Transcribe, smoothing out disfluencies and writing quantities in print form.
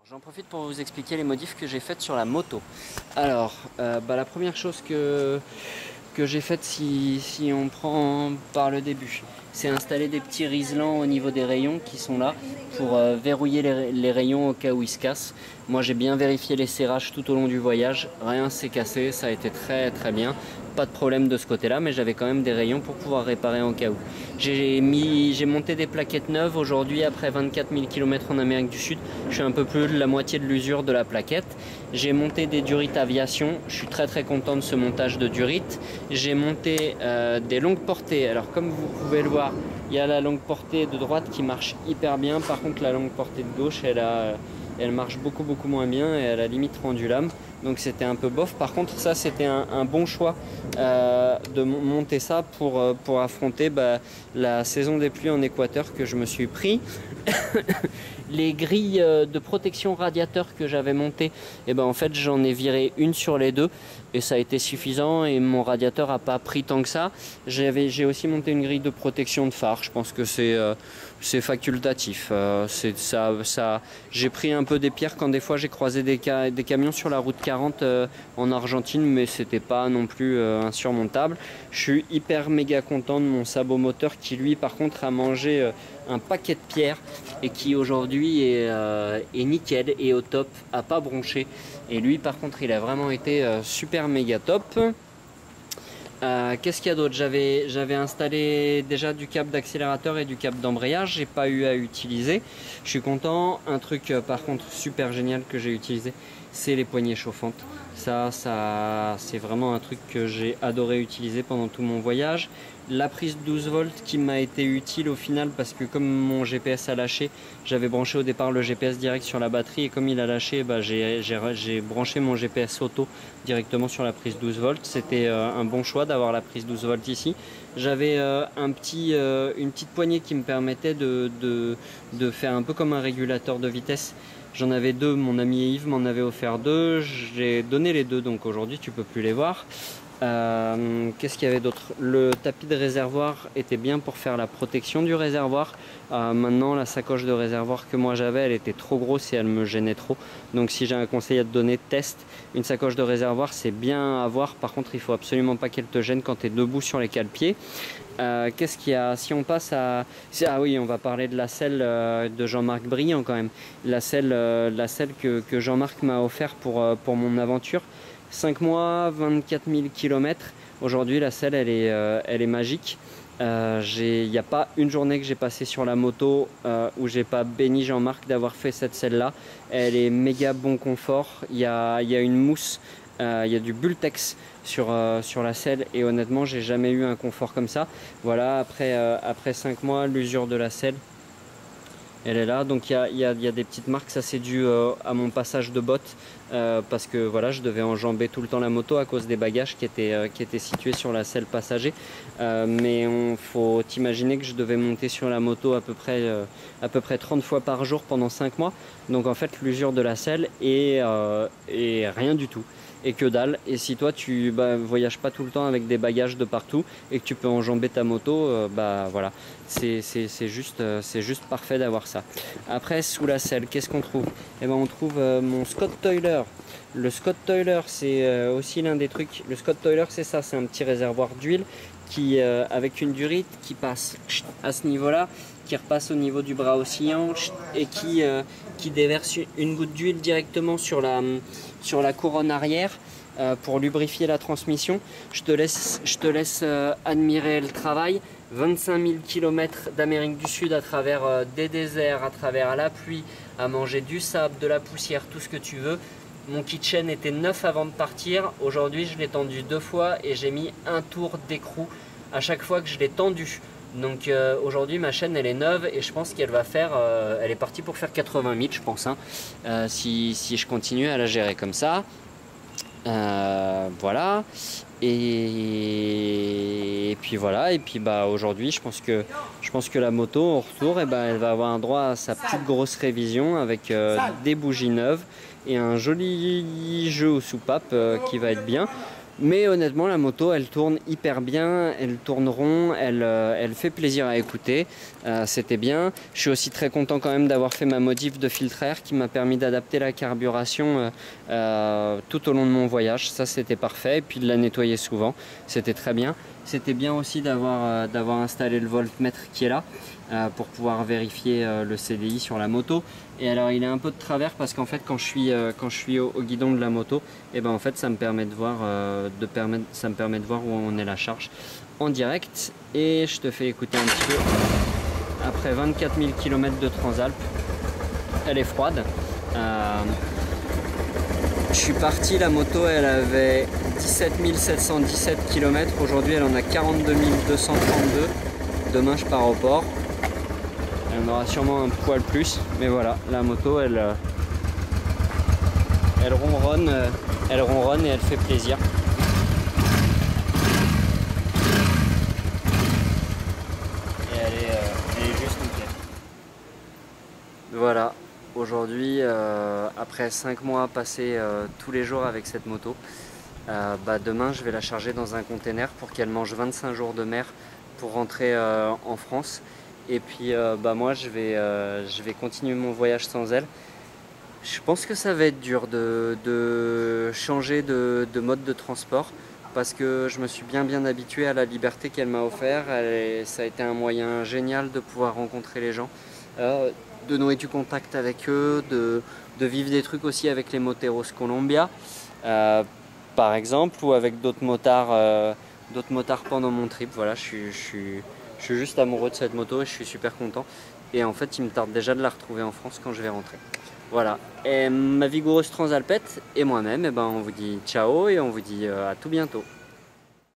J'en profite pour vous expliquer les modifs que j'ai faites sur la moto. Alors, la première chose que j'ai faite, si on prend par le début, c'est installer des petits riselants au niveau des rayons qui sont là pour verrouiller les rayons au cas où ils se cassent. Moi j'ai bien vérifié les serrages tout au long du voyage, rien s'est cassé, ça a été très bien. Pas de problème de ce côté-là, mais j'avais quand même des rayons pour pouvoir réparer en cas où. J'ai monté des plaquettes neuves aujourd'hui après 24 000 km en Amérique du Sud. Je suis un peu plus de la moitié de l'usure de la plaquette. J'ai monté des durites aviation. Je suis très content de ce montage de durites. J'ai monté des longues portées. Alors comme vous pouvez le voir, il y a la longue portée de droite qui marche hyper bien. Par contre la longue portée de gauche, elle marche beaucoup moins bien et elle a limite rendu l'âme. Donc c'était un peu bof. Par contre ça c'était un bon choix de monter ça pour affronter la saison des pluies en Équateur que je me suis pris. Les grilles de protection radiateur que j'avais montées, en fait j'en ai viré une sur les deux et ça a été suffisant et mon radiateur n'a pas pris tant que ça. J'ai aussi monté une grille de protection de phare. Je pense que c'est facultatif. J'ai pris un peu des pierres quand des fois j'ai croisé des camions sur la route 40 en Argentine, mais c'était pas non plus insurmontable. Je suis hyper méga content de mon sabot moteur qui lui par contre a mangé un paquet de pierres et qui aujourd'hui est nickel et au top, a pas bronché. Et lui par contre il a vraiment été super méga top. Qu'est-ce qu'il y a d'autre? J'avais installé déjà du câble d'accélérateur et du câble d'embrayage, j'ai pas eu à utiliser. Je suis content. Un truc par contre super génial que j'ai utilisé, c'est les poignées chauffantes. Ça c'est vraiment un truc que j'ai adoré utiliser pendant tout mon voyage. La prise 12 volts qui m'a été utile au final parce que comme mon GPS a lâché, j'avais branché au départ le GPS direct sur la batterie et comme il a lâché, j'ai branché mon GPS auto directement sur la prise 12 volts. C'était un bon choix d'avoir la prise 12 volts ici. J'avais une petite poignée qui me permettait de faire un peu comme un régulateur de vitesse. J'en avais deux, mon ami Yves m'en avait offert deux, j'ai donné les deux donc aujourd'hui tu peux plus les voir. Qu'est-ce qu'il y avait d'autre? Le tapis de réservoir était bien pour faire la protection du réservoir. Maintenant la sacoche de réservoir que moi j'avais, elle était trop grosse et elle me gênait trop. Donc si j'ai un conseil à te donner, teste. Une sacoche de réservoir c'est bien à avoir, par contre il faut absolument pas qu'elle te gêne quand tu es debout sur les cale-pieds. Qu'est-ce qu'il y a? Si on passe à... Ah oui, on va parler de la selle de Jean-Marc Briand quand même. La selle que Jean-Marc m'a offert pour mon aventure. 5 mois, 24 000 km. Aujourd'hui, la selle, elle est magique. Il n'y a pas une journée que j'ai passée sur la moto où j'ai pas béni Jean-Marc d'avoir fait cette selle-là. Elle est méga bon confort. Il y a une mousse, il y a du Bultex sur la selle et honnêtement, j'ai jamais eu un confort comme ça. Voilà, après 5 mois, l'usure de la selle, elle est là. Donc il y a des petites marques, ça c'est dû à mon passage de botte parce que voilà, je devais enjamber tout le temps la moto à cause des bagages qui étaient situés sur la selle passager. Mais faut t'imaginer que je devais monter sur la moto à peu près 30 fois par jour pendant 5 mois. Donc en fait l'usure de la selle est rien du tout. Et que dalle. Et si toi tu voyages pas tout le temps avec des bagages de partout et que tu peux enjamber ta moto, voilà, c'est juste parfait d'avoir ça. Après sous la selle, qu'est-ce qu'on trouve? On trouve mon Scott Toiler. Le Scott Toiler c'est aussi l'un des trucs. Le Scott Toiler c'est ça, c'est un petit réservoir d'huile qui avec une durite qui passe à ce niveau-là, qui repasse au niveau du bras oscillant et qui déverse une goutte d'huile directement sur la couronne arrière pour lubrifier la transmission. Je te laisse admirer le travail. 25 000 km d'Amérique du Sud à travers des déserts, à travers la pluie, à manger du sable, de la poussière, tout ce que tu veux. Mon kitchen était neuf avant de partir. Aujourd'hui, je l'ai tendu 2 fois et j'ai mis un tour d'écrou à chaque fois que je l'ai tendu. Donc aujourd'hui ma chaîne elle est neuve et je pense qu'elle va faire, elle est partie pour faire 80 000 je pense, hein, si je continue à la gérer comme ça. Voilà. Et puis voilà. Et puis bah aujourd'hui, je pense que la moto au retour, et ben elle va avoir un droit à sa petite grosse révision avec des bougies neuves et un joli jeu aux soupapes qui va être bien. Mais honnêtement, la moto, elle tourne hyper bien, elle tourne rond, elle fait plaisir à écouter, c'était bien. Je suis aussi très content quand même d'avoir fait ma modif de filtre air qui m'a permis d'adapter la carburation tout au long de mon voyage. Ça, c'était parfait. Et puis de la nettoyer souvent, c'était très bien. C'était bien aussi d'avoir installé le voltmètre qui est là pour pouvoir vérifier le CDI sur la moto. Et alors il est un peu de travers parce qu'en fait quand je suis au guidon de la moto, et ben en fait ça me permet de voir où on est la charge en direct. Et je te fais écouter un petit peu. Après 24 000 km de Transalp, elle est froide. Je suis parti, la moto elle avait 17 717 km, aujourd'hui elle en a 42 232. Demain je pars au port. Elle en aura sûrement un poil plus, mais voilà, la moto elle ronronne et elle fait plaisir. Et elle est juste nickel. Voilà, aujourd'hui, après 5 mois passés tous les jours avec cette moto, demain je vais la charger dans un container pour qu'elle mange 25 jours de mer pour rentrer en France. Et puis moi je vais continuer mon voyage sans elle. Je pense que ça va être dur de changer de mode de transport parce que je me suis bien habitué à la liberté qu'elle m'a offert. Ça a été un moyen génial de pouvoir rencontrer les gens, de nouer du contact avec eux, de vivre des trucs aussi avec les Moteros Colombia par exemple, ou avec d'autres motards pendant mon trip. Voilà, je suis juste amoureux de cette moto et je suis super content. Et en fait, il me tarde déjà de la retrouver en France quand je vais rentrer. Voilà, et ma vigoureuse transalpette et moi-même, on vous dit ciao et on vous dit à tout bientôt.